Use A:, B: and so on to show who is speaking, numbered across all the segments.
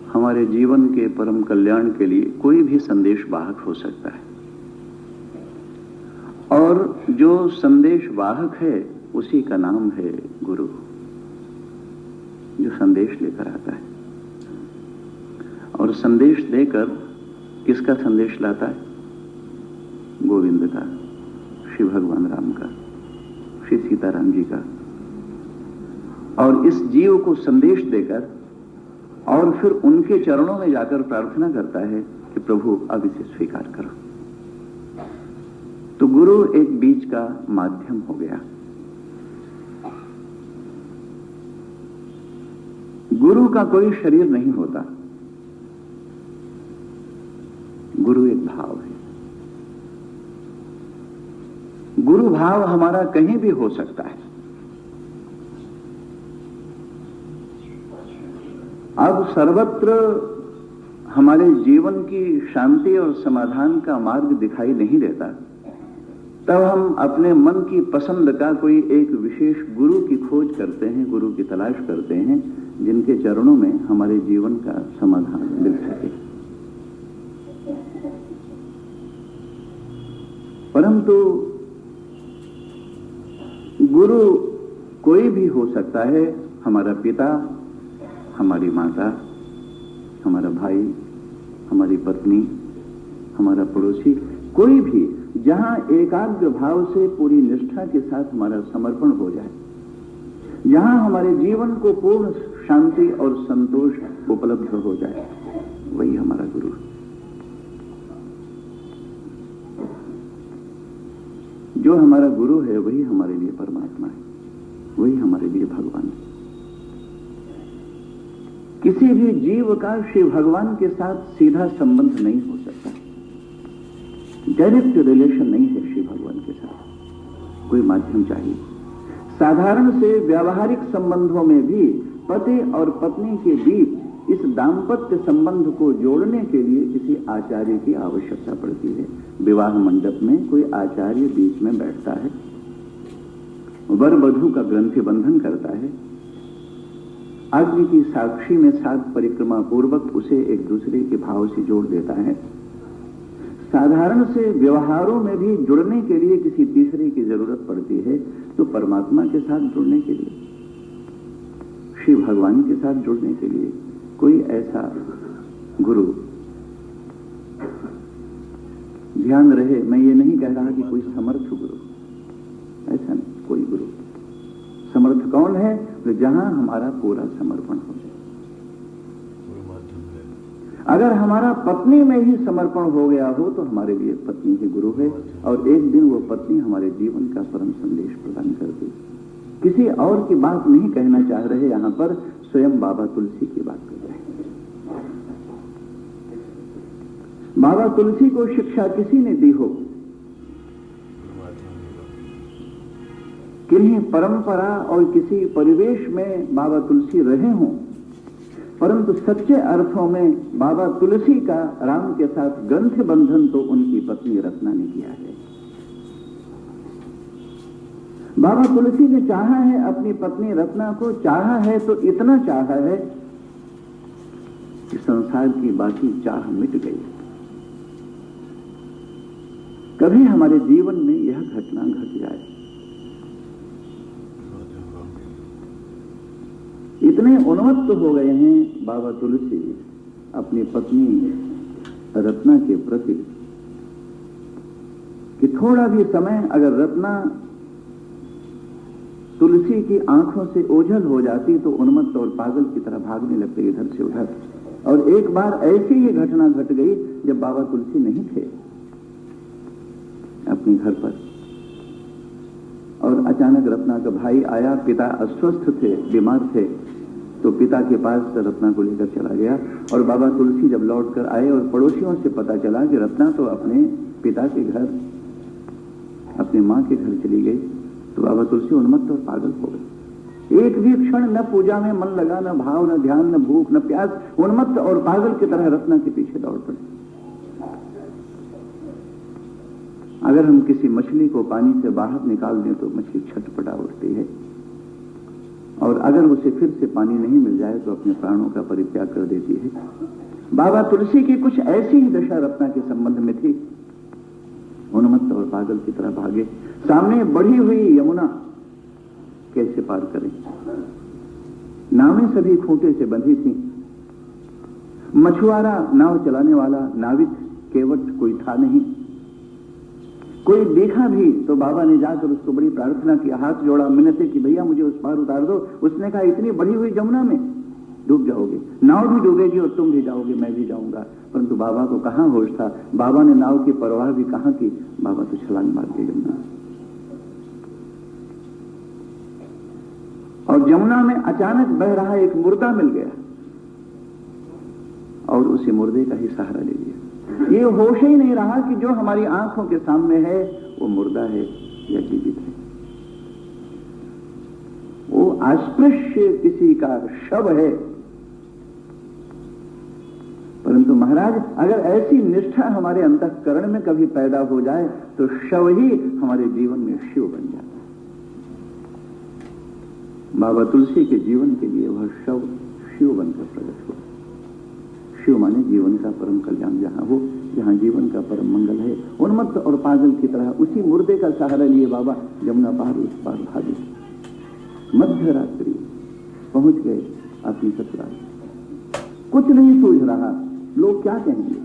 A: हमारे जीवन के परम कल्याण के लिए कोई भी संदेश वाहक हो सकता है, और जो संदेश वाहक है उसी का नाम है गुरु, जो संदेश लेकर आता है। और संदेश देकर किसका संदेश लाता है? गोविंद का, श्री भगवान राम का, श्री सीताराम जी का। और इस जीव को संदेश देकर और फिर उनके चरणों में जाकर प्रार्थना करता है कि प्रभु अब इसे स्वीकार करो। तो गुरु एक बीच का माध्यम हो गया। गुरु का कोई शरीर नहीं होता, गुरु एक भाव है। गुरु भाव हमारा कहीं भी हो सकता है। अब सर्वत्र हमारे जीवन की शांति और समाधान का मार्ग दिखाई नहीं देता, तब हम अपने मन की पसंद का कोई एक विशेष गुरु की खोज करते हैं, गुरु की तलाश करते हैं, जिनके चरणों में हमारे जीवन का समाधान मिल सके। परंतु गुरु कोई भी हो सकता है। हमारा पिता, हमारी माता, हमारा भाई, हमारी पत्नी, हमारा पड़ोसी, कोई भी, जहां एकाग्र भाव से पूरी निष्ठा के साथ हमारा समर्पण हो जाए, जहां हमारे जीवन को पूर्ण शांति और संतोष उपलब्ध हो जाए, वही हमारा गुरु है। जो हमारा गुरु है वही हमारे लिए परमात्मा है, वही हमारे लिए भगवान है। किसी भी जीव का श्री भगवान के साथ सीधा संबंध नहीं हो सकता, डायरेक्ट रिलेशन नहीं है श्री भगवान के साथ, कोई माध्यम चाहिए। साधारण से व्यावहारिक संबंधों में भी पति और पत्नी के बीच इस दाम्पत्य संबंध को जोड़ने के लिए किसी आचार्य की आवश्यकता पड़ती है। विवाह मंडप में कोई आचार्य बीच में बैठता है, वर वधू का ग्रंथि बंधन करता है, अग्नि की साक्षी में 7 परिक्रमा पूर्वक उसे एक दूसरे के भाव से जोड़ देता है। साधारण से व्यवहारों में भी जुड़ने के लिए किसी तीसरे की जरूरत पड़ती है, तो परमात्मा के साथ जुड़ने के लिए, श्री भगवान के साथ जुड़ने के लिए कोई ऐसा गुरु, ध्यान रहे, मैं ये नहीं कह रहा कि कोई समर्थ गुरु, ऐसा नहीं, कोई गुरु। समर्थ कौन है? तो जहां हमारा पूरा समर्पण हो जाए। अगर हमारा पत्नी में ही समर्पण हो गया हो तो हमारे लिए पत्नी ही गुरु है, और एक दिन वो पत्नी हमारे जीवन का परम संदेश प्रदान कर देगी। किसी और की बात नहीं कहना चाह रहे, यहां पर स्वयं बाबा तुलसी की बात कर रहे हैं। बाबा तुलसी को शिक्षा किसी ने दी हो, किन्हीं परंपरा और किसी परिवेश में बाबा तुलसी रहे हों, परंतु सच्चे अर्थों में बाबा तुलसी का राम के साथ ग्रंथ बंधन तो उनकी पत्नी रत्ना ने किया है। बाबा तुलसी ने चाहा है अपनी पत्नी रत्ना को, चाहा है तो इतना चाहा है कि संसार की बाकी चाह मिट गई। कभी हमारे जीवन में यह घटना घट जाए, इतने उन्मत्त हो गए हैं बाबा तुलसी अपनी पत्नी रत्ना के प्रति कि थोड़ा भी समय अगर रत्ना तुलसी की आंखों से ओझल हो जाती तो उन्मत्त और पागल की तरह भागने लगते इधर से उधर। और एक बार ऐसी ही घटना घट गई जब बाबा तुलसी नहीं थे अपने घर पर, और अचानक रत्ना का भाई आया। पिता अस्वस्थ थे, बीमार थे, तो पिता के पास रत्ना को लेकर चला गया। और बाबा तुलसी जब लौट कर आए और पड़ोसियों से पता चला कि रत्ना तो अपने पिता के घर, अपनी मां के घर चली गई, तो बाबा तुलसी उन्मत्त और पागल हो गए। एक भी क्षण न पूजा में मन लगा, न भाव, न ध्यान, न भूख, न प्यास, उन्मत्त और पागल की तरह रत्ना के पीछे दौड़ पड़े। अगर हम किसी मछली को पानी से बाहर निकाल दें तो मछली छटपटा उठती है, और अगर उसे फिर से पानी नहीं मिल जाए तो अपने प्राणों का परित्याग कर देती है। बाबा तुलसी की कुछ ऐसी ही दशा रत्ना के संबंध में थी। उन्मत्त और पागल की तरह भागे, सामने बढ़ी हुई यमुना कैसे पार करें। नावें सभी खूंटे से बंधी थी। मछुआरा, नाव चलाने वाला नाविक केवट कोई था नहीं। कोई देखा भी तो बाबा ने जाकर उसको बड़ी प्रार्थना की, हाथ जोड़ा, मिन्नतें कि भैया मुझे उस पार उतार दो। उसने कहा इतनी बढ़ी हुई यमुना में डूब जाओगे, नाव भी डूबेगी और तुम भी जाओगे, मैं भी जाऊंगा। परंतु बाबा को कहां होश था, बाबा ने नाव की परवाह भी कहां की, बाबा तो छलांग मार दी यमुना। और यमुना में अचानक बह रहा एक मुर्दा मिल गया और उसी मुर्दे का ही सहारा ले लिया। ये होश ही नहीं रहा कि जो हमारी आंखों के सामने है वो मुर्दा है या जीवित है। वो अस्पृश्य किसी का शव है। परंतु महाराज, अगर ऐसी निष्ठा हमारे अंतःकरण में कभी पैदा हो जाए तो शव ही हमारे जीवन में शिव बन जाता है। बाबा तुलसी के जीवन के लिए वह शव शिव बनकर प्रकट हुआ। शिव माने जीवन का परम कल्याण जहां हो, जहां जीवन का परम मंगल है। उन्मत्त और पागल की तरह उसी मुर्दे का सहारा लिए बाबा यमुना पार उस पार भागे। मध्य रात्रि पहुंच गए अपनी ससुराल। कुछ नहीं सूझ रहा, लोग क्या कहेंगे,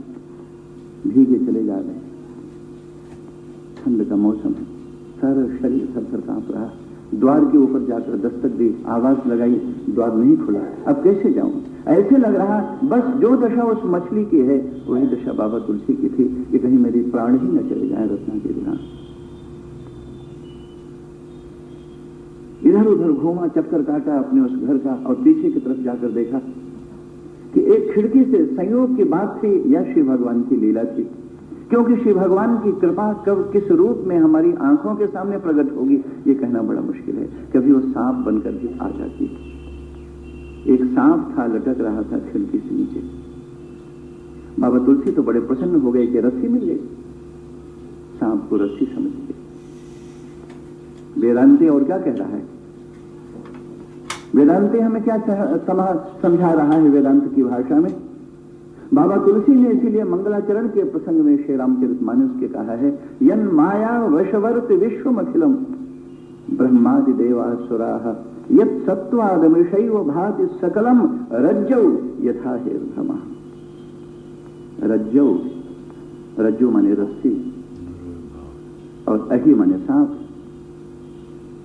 A: भीगे चले जा रहे। ठंड का मौसम है, सारा शरीर थर-थर कांप रहा। द्वार के ऊपर जाकर दस्तक दी, आवाज लगाई, द्वार नहीं खुला। अब कैसे जाऊं? ऐसे लग रहा बस जो दशा उस मछली की है वही दशा बाबा तुलसी की थी कि कहीं मेरी प्राण ही न चले जाए रत्ना के बिना। इधर उधर घूमा, चक्कर काटा अपने उस घर का और पीछे की तरफ जाकर देखा कि एक खिड़की से संयोग की बात थी या श्री भगवान की लीला थी। क्योंकि श्री भगवान की कृपा कब किस रूप में हमारी आंखों के सामने प्रकट होगी ये कहना बड़ा मुश्किल है। कभी वो सांप बनकर भी आ जाती। एक सांप था, लटक रहा था खिड़की से नीचे। बाबा तुलसी तो बड़े प्रसन्न हो गए कि रस्सी मिल गई। सांप को रस्सी समझ गए। वेदांती और क्या कह रहा है? वेदांती हमें क्या समझा रहा है वेदांत की भाषा में? बाबा तुलसी ने इसीलिए मंगलाचरण के प्रसंग में श्री रामचरितमानस के कहा है, यन माया वशवर्त विश्वमखिलम ब्रह्मादि देवासुराः यत् सत्त्वादमृषैव भाति सकलम रज्जौ यथा हेर्भमः। रज्जौ, रज्जु माने रस्सी और अहि माने सांप।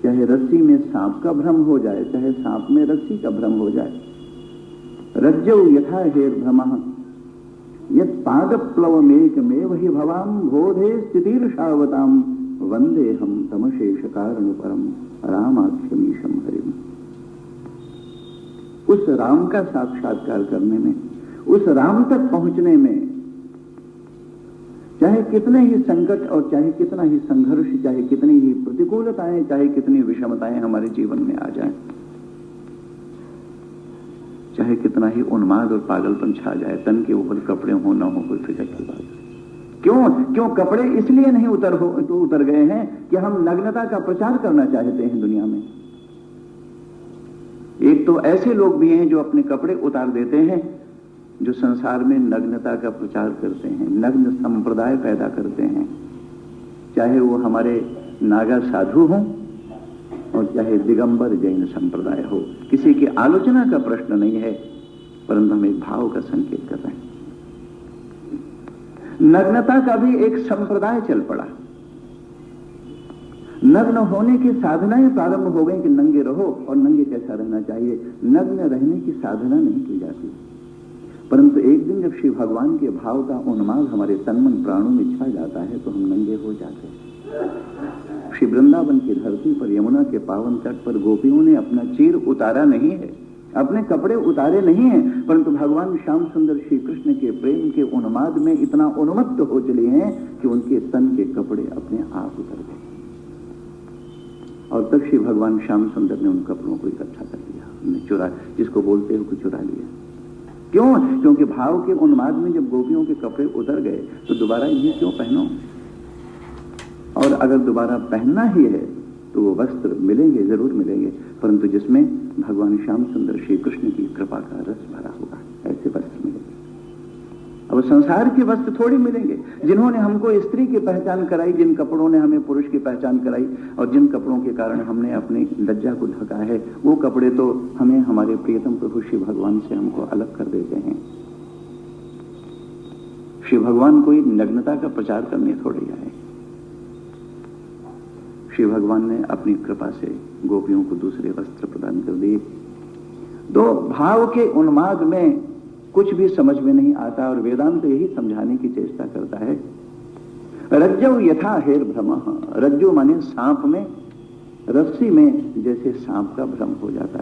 A: चाहे रस्सी में सांप का भ्रम हो जाए, चाहे सांप में रस्सी का भ्रम हो जाए। रज्जौ यथा हेर्भमः यत् पादप्लवमेकमेव हि भवाम बोधे स्थितिर्षावताम वंदे हम तमशेष कारण परम रामाख्यमीशम हरिम। उस राम का साक्षात्कार करने में, उस राम तक पहुंचने में चाहे कितने ही संकट और चाहे कितना ही संघर्ष, चाहे कितनी ही प्रतिकूलताएं, चाहे कितनी विषमताएं हमारे जीवन में आ जाएं, चाहे कितना ही उन्माद और पागलपन छा जाए, तन के ऊपर कपड़े हो ना हो कोई फिक्र की बात। क्यों कपड़े इसलिए नहीं उतर गए हैं कि हम नग्नता का प्रचार करना चाहते हैं दुनिया में। एक तो ऐसे लोग भी हैं जो अपने कपड़े उतार देते हैं, जो संसार में नग्नता का प्रचार करते हैं, नग्न संप्रदाय पैदा करते हैं। चाहे वो हमारे नागा साधु हों और चाहे दिगंबर जैन संप्रदाय हो, किसी की आलोचना का प्रश्न नहीं है, परंतु हम एक भाव का संकेत कर रहे हैं। नग्नता का भी एक संप्रदाय चल पड़ा। नग्न होने की साधनाएं प्रारंभ हो गई कि नंगे रहो और नंगे कैसा रहना चाहिए। नग्न रहने की साधना नहीं की जाती, परंतु एक दिन जब श्री भगवान के भाव का उन्माद हमारे तन मन प्राणों में छा जाता है तो हम नंगे हो जाते हैं। श्री वृंदावन की धरती पर यमुना के पावन तट पर गोपियों ने अपना चीर उतारा नहीं है, अपने कपड़े उतारे नहीं हैं, परंतु भगवान श्याम सुंदर श्री कृष्ण के प्रेम के उन्माद में इतना उन्मत्त हो चले हैं कि उनके तन के कपड़े अपने आप उतर गए। और तब श्री भगवान श्याम सुंदर ने उन कपड़ों को इकट्ठा कर लिया, उन्हें चुरा, जिसको बोलते हो, चुरा लिया। क्यों? क्योंकि भाव के उन्माद में जब गोपियों के कपड़े उतर गए तो दोबारा इन्हें क्यों पहनो? और अगर दोबारा पहनना ही है तो वो वस्त्र मिलेंगे, जरूर मिलेंगे, परंतु जिसमें भगवान श्याम सुंदर श्री कृष्ण की कृपा का रस भरा हुआ ऐसे वस्त्र मिलेंगे। अब संसार के वस्त्र थोड़ी मिलेंगे। जिन्होंने हमको स्त्री की पहचान कराई, जिन कपड़ों ने हमें पुरुष की पहचान कराई और जिन कपड़ों के कारण हमने अपनी लज्जा को ढका है, वो कपड़े तो हमें हमारे प्रियतम प्रभु श्री भगवान से हमको अलग कर देते हैं। श्री भगवान कोई नग्नता का प्रचार करने थोड़े आए। श्री भगवान ने अपनी कृपा से गोपियों को दूसरे वस्त्र प्रदान कर दिए। तो भाव के उन्माद में कुछ भी समझ में नहीं आता और वेदांत यही समझाने की चेष्टा करता है। रज्जौ यथा हेर भ्रमः, रज्जु माने सांप में, रस्सी में जैसे सांप का भ्रम हो जाता है।